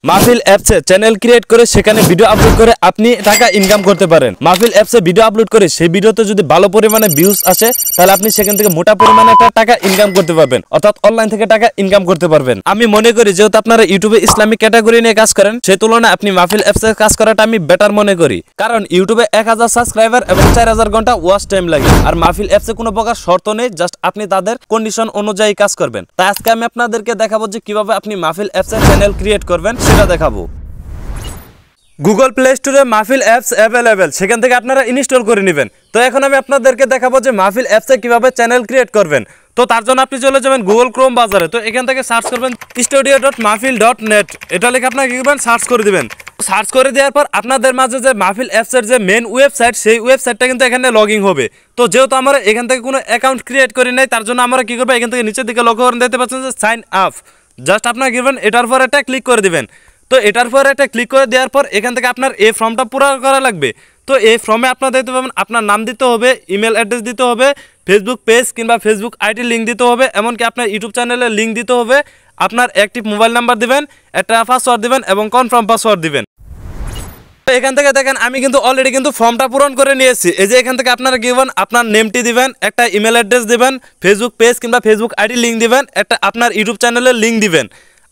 মাহফিল অ্যাপসে channel create করে সেখানে ভিডিও আপলোড করে আপনি টাকা ইনকাম করতে পারেন। মাহফিল অ্যাপসে ভিডিও আপলোড করে সেই ভিডিওতে যদি ভালো পরিমাণে ভিউজ আসে তাহলে আপনি সেখান থেকে মোটা পরিমাণে একটা টাকা ইনকাম করতে পারবেন, অর্থাৎ অনলাইন থেকে টাকা ইনকাম করতে পারবেন। আমি মনে করি যেহেতু আপনারা ইউটিউবে ইসলামিক ক্যাটাগরি নিয়ে কাজ করেন, সেই তুলনায় আপনি মাহফিল অ্যাপসে কাজ করাটা আমি বেটার মনে করি, কারণ ইউটিউবে 1000 সাবস্ক্রাইবার এবং 4000 ঘন্টা ওয়াচ টাইম লাগে। আর মাহফিল অ্যাপসে কোনো প্রকার শর্ত নেই, জাস্ট আপনি তাদের কন্ডিশন অনুযায়ী কাজ করবেন। তাই আজকে আমি আপনাদেরকে দেখাবো যে কিভাবে আপনি মাহফিল অ্যাপসে চ্যানেল ক্রিয়েট করবেন, সেটা দেখাবো। গুগল প্লে স্টোরে মাহফিল অ্যাপস অ্যাভেলেবেল, সেখান থেকে আপনারা ইনস্টল করে নেবেন। তো এখন আমি আপনাদেরকে দেখাবো যে মাহফিল অ্যাপসে কিভাবে চ্যানেল ক্রিয়েট করবেন। তো তার জন্য আপনি চলে যাবেন গুগল ক্রোম বাজারে। তো এখান থেকে সার্চ করবেন studio.mahfil.net, এটা লিখে আপনাকে কি করবেন, সার্চ করে দিবেন। সার্চ করে দেওয়ার পর আপনাদের মাঝে যে মাহফিল অ্যাপসের যে মেন ওয়েবসাইট, সেই ওয়েবসাইটটা কিন্তু এখানে লগ ইন হবে। তো যেহেতু আমরা এখান থেকে কোনো অ্যাকাউন্ট ক্রিয়েট করি নাই, তার জন্য আমরা কি করবো, এখান থেকে নিচের দিকে লক্ষ্য করে দেখতে পাচ্ছেন যে সাইন আপ, জাস্ট আপনারা কি করবেন, এটার পর একটা ক্লিক করে দিবেন। তো এটার পর একটা ক্লিক করে দেওয়ার পর এখান থেকে আপনার এই ফর্মটা পুরো করা লাগবে। তো এই ফর্মে আপনারা দেখতে পাবেন আপনার নাম দিতে হবে, ইমেল অ্যাড্রেস দিতে হবে, ফেসবুক পেজ কিংবা ফেসবুক আইডি লিঙ্ক দিতে হবে, এমনকি আপনার ইউটিউব চ্যানেলের লিঙ্ক দিতে হবে, আপনার অ্যাক্টিভ মোবাইল নাম্বার দিবেন, একটা পাসওয়ার্ড দিবেন এবং কনফার্ম পাসওয়ার্ড দিবেন। তো এখান থেকে দেখেন আমি কিন্তু অলরেডি কিন্তু ফর্মটা পূরণ করে নিয়েছি। এই যে এখান থেকে আপনারা কি করবেন, আপনার নেমটি দিবেন, একটা ইমেল অ্যাড্রেস দিবেন, ফেসবুক পেজ কিংবা ফেসবুক আইডি লিঙ্ক দিবেন, একটা আপনার ইউটিউব চ্যানেলের লিঙ্ক দিবেন,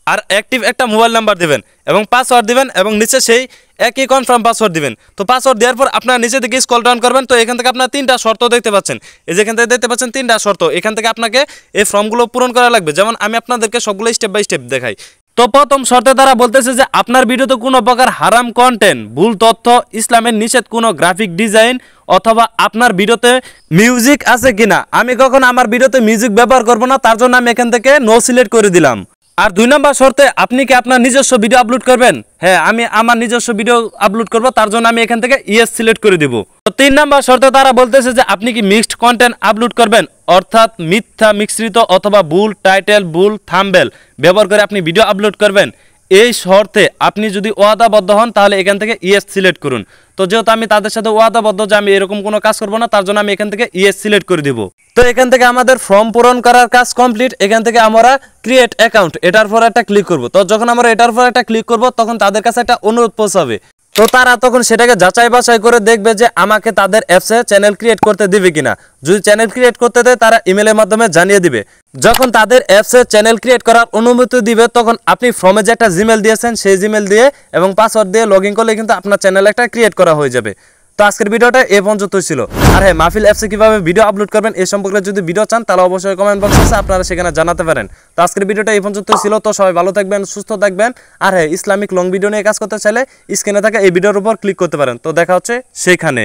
আর অ্যাক্টিভ একটা মোবাইল নাম্বার দিবেন এবং পাসওয়ার্ড দিবেন এবং নিচে সেই একই কনফার্ম পাসওয়ার্ড দিবেন। তো পাসওয়ার্ড দেওয়ার পর আপনার নিচে দিকে স্ক্রল ডাউন করবেন। তো এখান থেকে আপনার 3টা শর্ত দেখতে পাচ্ছেন, এই যে এখান থেকে দেখতে পাচ্ছেন 3টা শর্ত। এখান থেকে আপনাকে এই ফর্মগুলো পূরণ করা লাগবে, যেমন আমি আপনাদেরকে সবগুলো স্টেপ বাই স্টেপ দেখাই। তো প্রথম শর্তে তারা বলতেছে যে আপনার ভিডিওতে কোনো প্রকার হারাম কন্টেন্ট, ভুল তথ্য, ইসলামের নিষেধ কোনো গ্রাফিক ডিজাইন অথবা আপনার ভিডিওতে মিউজিক আছে কিনা। আমি কখন আমার ভিডিওতে মিউজিক ব্যবহার করব না, তার জন্য আমি এখান থেকে নো সিলেক্ট করে দিলাম। আর 2 নম্বর শর্তে আপনি কি আপনার নিজস্ব ভিডিও আপলোড করবেন, হ্যাঁ আমি আমার নিজস্ব ভিডিও আপলোড করব, তার জন্য আমি এখান থেকে ইয়েস সিলেক্ট করে দিব। তো 3 নম্বর শর্তে তারা বলতেছে যে আপনি কি মিক্সড কন্টেন্ট আপলোড করবেন, অর্থাৎ মিথ্যা মিশ্রিত অথবা ভুল টাইটেল, ভুল থাম্বনেল ব্যবহার করে আপনি ভিডিও আপলোড করবেন। এই শর্তে আপনি যদি ওয়াদাবদ্ধ হন তাহলে এখান থেকে ইয়েস সিলেক্ট করুন। তো যেহেতু আমি তাদের সাথে ওয়াদাবদ্ধ যে আমি এরকম কোনো কাজ করব না, তার জন্য আমি এখান থেকে ইয়েস সিলেক্ট করে দিব। তো এখান থেকে আমাদের ফর্ম পূরণ করার কাজ কমপ্লিট। এখান থেকে আমরা ক্রিয়েট অ্যাকাউন্ট, এটার পর একটা ক্লিক করব। তো যখন আমরা এটার পর একটা ক্লিক করব তখন তাদের কাছে একটা অনুরোধ পৌঁছাবে। তো তারা তখন সেটাকে যাচাই বাছাই করে দেখবে যে আমাকে তাদের অ্যাপসে চ্যানেল ক্রিয়েট করতে দিবে কিনা। যদি চ্যানেল ক্রিয়েট করতে দেয় তারা ইমেলের মাধ্যমে জানিয়ে দিবে। যখন তাদের অ্যাপসে চ্যানেল ক্রিয়েট করার অনুমতি দিবে তখন আপনি ফর্মে যে একটা জিমেল দিয়েছেন সেই জিমেল দিয়ে এবং পাসওয়ার্ড দিয়ে লগ ইন করলে কিন্তু আপনার চ্যানেল একটা ক্রিয়েট করা হয়ে যাবে। তো আজকের ভিডিওটা এই পর্যন্তই ছিল। আর হ্যাঁ, মাহফিল অ্যাপসে কিভাবে ভিডিও আপলোড করবেন এই সম্পর্কে যদি ভিডিও চান তাহলে অবশ্যই কমেন্ট বক্সে আছে, আপনারা সেখানে জানাতে পারেন। তো আজকের ভিডিওটা এই পর্যন্তই ছিল। তো সবাই ভালো থাকবেন, সুস্থ থাকবেন। আর হ্যাঁ, ইসলামিক লং ভিডিও নিয়ে কাজ করতে চাইলে স্ক্রিনে থাকা এই ভিডিওর উপর ক্লিক করতে পারেন। তো দেখা হচ্ছে সেইখানে।